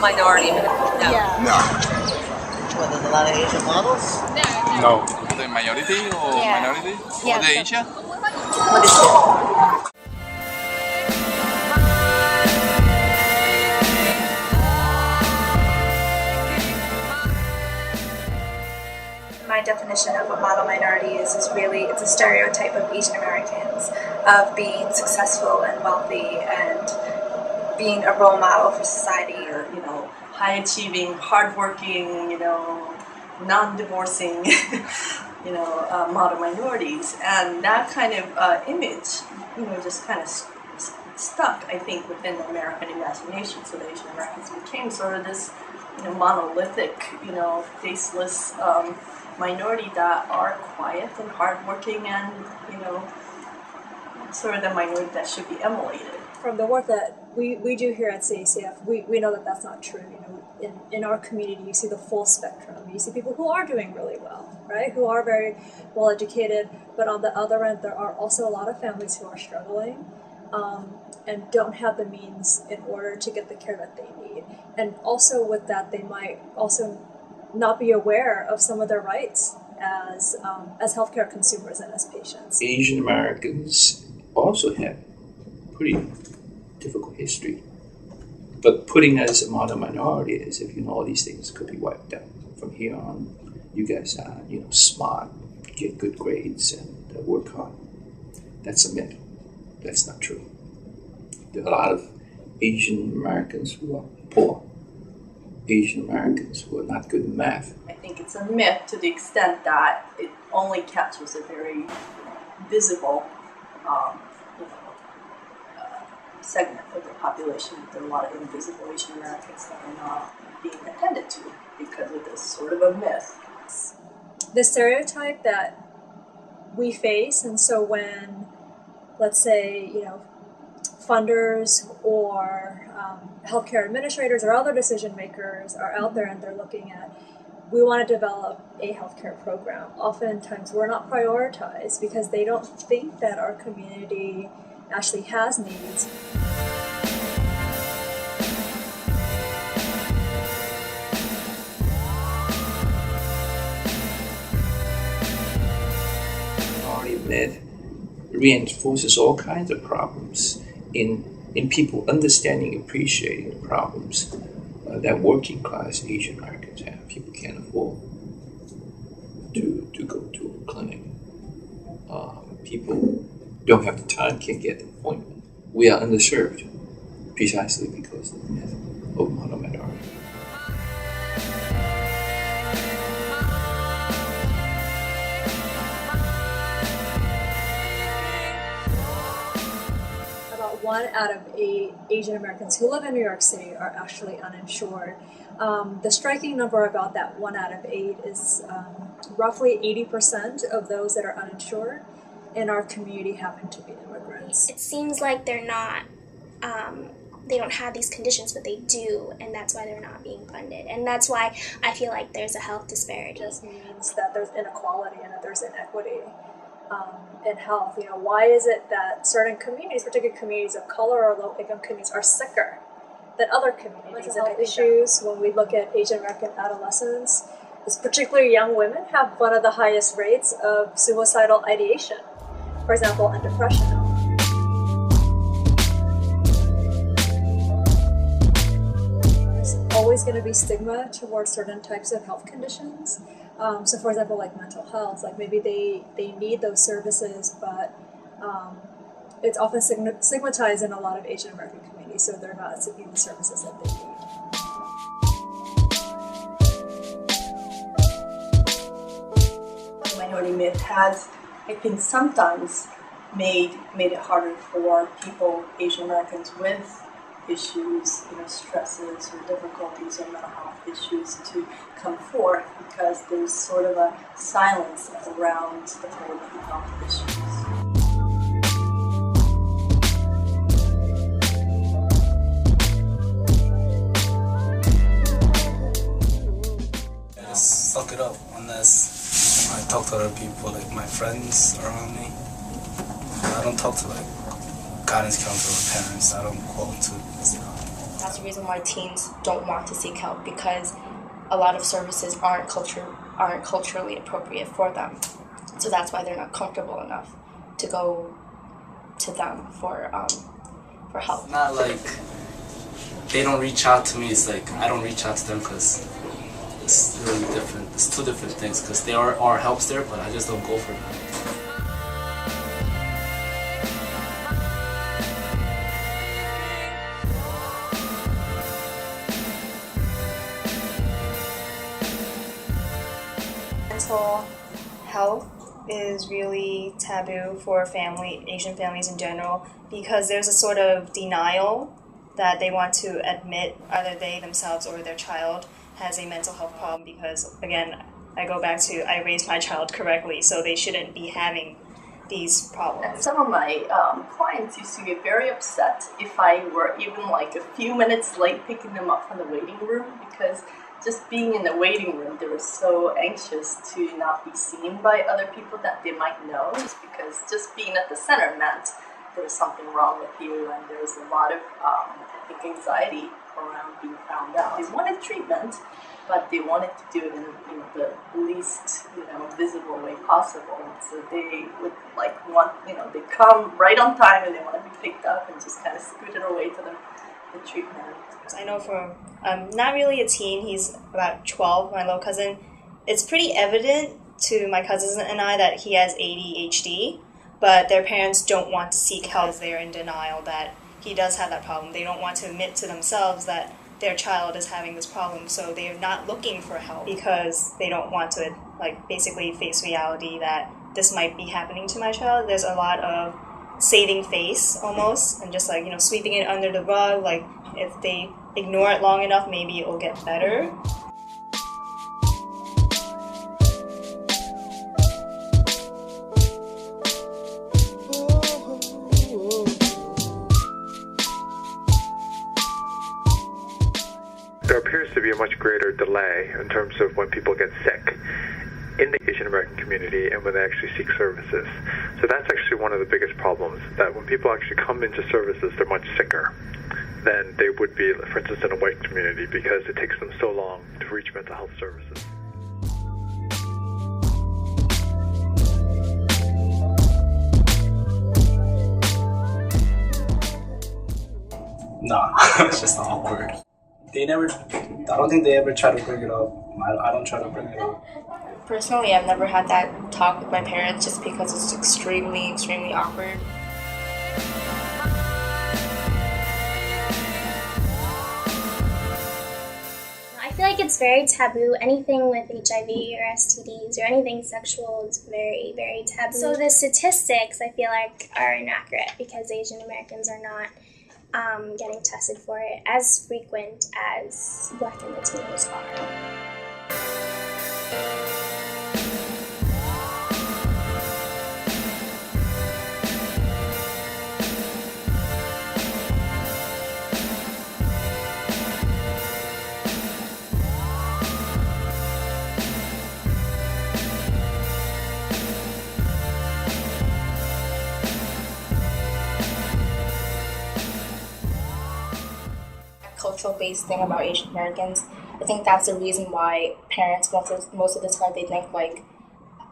minority myth. No. Yeah. No. Well, there's a lot of Asian models. No. The majority or Yeah. minority? Yeah, Or the so- Asia? What is it? My definition of what model minority is really, it's a stereotype of Asian Americans of being successful and wealthy and being a role model for society. You know, high achieving, hardworking, you know, non-divorcing, you know, model minorities, and that kind of image, you know, just kind of stuck, I think, within the American imagination. So the Asian Americans became sort of this, you know, monolithic, you know, faceless minority that are quiet and hardworking, and you know, sort of the minority that should be emulated. From the work that we do here at CSLP, we know that that's not true. You know, in our community, you see the full spectrum. You see people who are doing really well, right? Who are very well educated, but on the other end, there are also a lot of families who are struggling and don't have the means in order to get the care that they need. And also with that, they might also not be aware of some of their rights as healthcare consumers and as patients. Asian Americans also have pretty difficult history, but putting us as a model minority as if, you know, all these things could be wiped out from here on. You guys are, you know, smart, get good grades, and work hard. That's a myth. That's not true. There are a lot of Asian Americans who are poor. Asian Americans who are not good in math. I think it's a myth to the extent that it only captures a very visible segment of the population. There are a lot of invisible Asian Americans that are not being attended to because of this sort of a myth. The stereotype that we face, and so when, let's say, you know, funders or healthcare administrators or other decision makers are out there and they're looking at, we want to develop a healthcare program. Oftentimes we're not prioritized because they don't think that our community actually has needs. Minority myth reinforces all kinds of problems in people understanding, appreciating the problems that working class Asian Americans have. People can't afford to go to a clinic. People don't have the time, can't get an appointment. We are underserved precisely because of the myth of model minority. About 1 out of 8 Asian Americans who live in New York City are actually uninsured. The striking number about that 1 out of 8 is roughly 80% of those that are uninsured in our community happen to be immigrants. It seems like they're not, they don't have these conditions, but they do, and that's why they're not being funded. And that's why I feel like there's a health disparity. It just means that there's inequality and that there's inequity in health. You know, why is it that certain communities, particularly communities of color or low-income communities, are sicker than other communities? And issues when we look at Asian American adolescents, is particularly young women have one of the highest rates of suicidal ideation, for example, and depression. There's always going to be stigma towards certain types of health conditions. So for example, like mental health, like maybe they need those services, but it's often stigmatized in a lot of Asian American communities, so they're not seeking the services that they need. Minority myth has, I think, sometimes made it harder for people, Asian Americans with issues, you know, stresses or difficulties or mental health issues to come forth because there's sort of a silence around the whole mental health issues. Just suck it up unless I talk to other people, like my friends around me. I don't talk to like guidance counselor or parents. I don't go to That's the reason why teens don't want to seek help, because a lot of services aren't culturally appropriate for them. So that's why they're not comfortable enough to go to them for help. It's not like they don't reach out to me. It's like I don't reach out to them because it's really different. It's two different things because there are helps there, but I just don't go for them. Mental health is really taboo for Asian families in general, because there's a sort of denial that they want to admit either they themselves or their child has a mental health problem, because again, I go back to I raised my child correctly, so they shouldn't be having these problems. Some of my clients used to get very upset if I were even like a few minutes late picking them up from the waiting room, because just being in the waiting room, they were so anxious to not be seen by other people that they might know, just because just being at the center meant there was something wrong with you, and there was a lot of I think anxiety around being found out. They wanted treatment, but they wanted to do it in the least visible way possible. So they would they come right on time and they want to be picked up and just kind of scooted away to the treatment. I know from not really a teen, he's about 12, my little cousin. It's pretty evident to my cousins and I that he has ADHD, but their parents don't want to seek help. They're in denial that he does have that problem. They don't want to admit to themselves that their child is having this problem, so they're not looking for help because they don't want to basically face reality that this might be happening to my child. There's a lot of saving face almost, and just sweeping it under the rug. If they ignore it long enough, maybe it will get better. There appears to be a much greater delay in terms of when people get sick in the Asian American community and when they actually seek services. So that's actually one of the biggest problems, that when people actually come into services, they're much sicker than they would be, for instance, in a white community, because it takes them so long to reach mental health services. Nah, it's just awkward. I don't think they ever try to bring it up. I don't try to bring it up. Personally, I've never had that talk with my parents just because it's extremely, extremely awkward. I feel like it's very taboo. Anything with HIV or STDs or anything sexual is very, very taboo. So the statistics, I feel like, are inaccurate because Asian Americans are not getting tested for it as frequent as Black and Latinos are. Cultural-based thing about Asian Americans. I think that's the reason why parents most of the time they think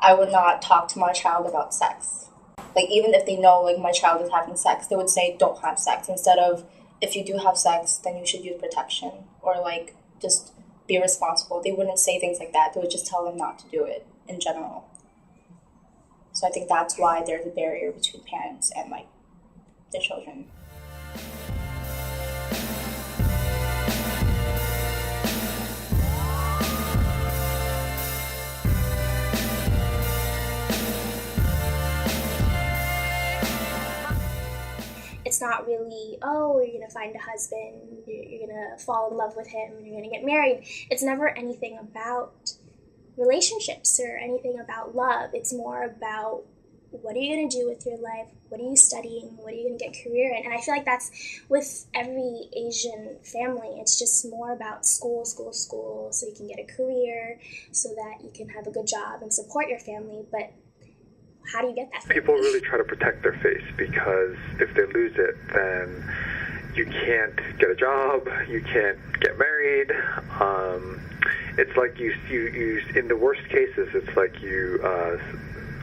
I would not talk to my child about sex. Even if they know my child is having sex, they would say don't have sex instead of if you do have sex then you should use protection or just be responsible. They wouldn't say things like that. They would just tell them not to do it in general. So I think that's why there's a barrier between parents and their children. It's not really, you're going to find a husband, you're going to fall in love with him, and you're going to get married. It's never anything about relationships or anything about love. It's more about what are you going to do with your life, what are you studying, what are you going to get a career in. And I feel like that's with every Asian family. It's just more about school, so you can get a career, so that you can have a good job and support your family. But how do you get that? People really try to protect their face, because if they lose it, then you can't get a job, you can't get married. It's like you in the worst cases, it's like you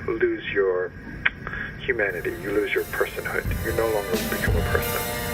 lose your humanity, you lose your personhood. You no longer become a person.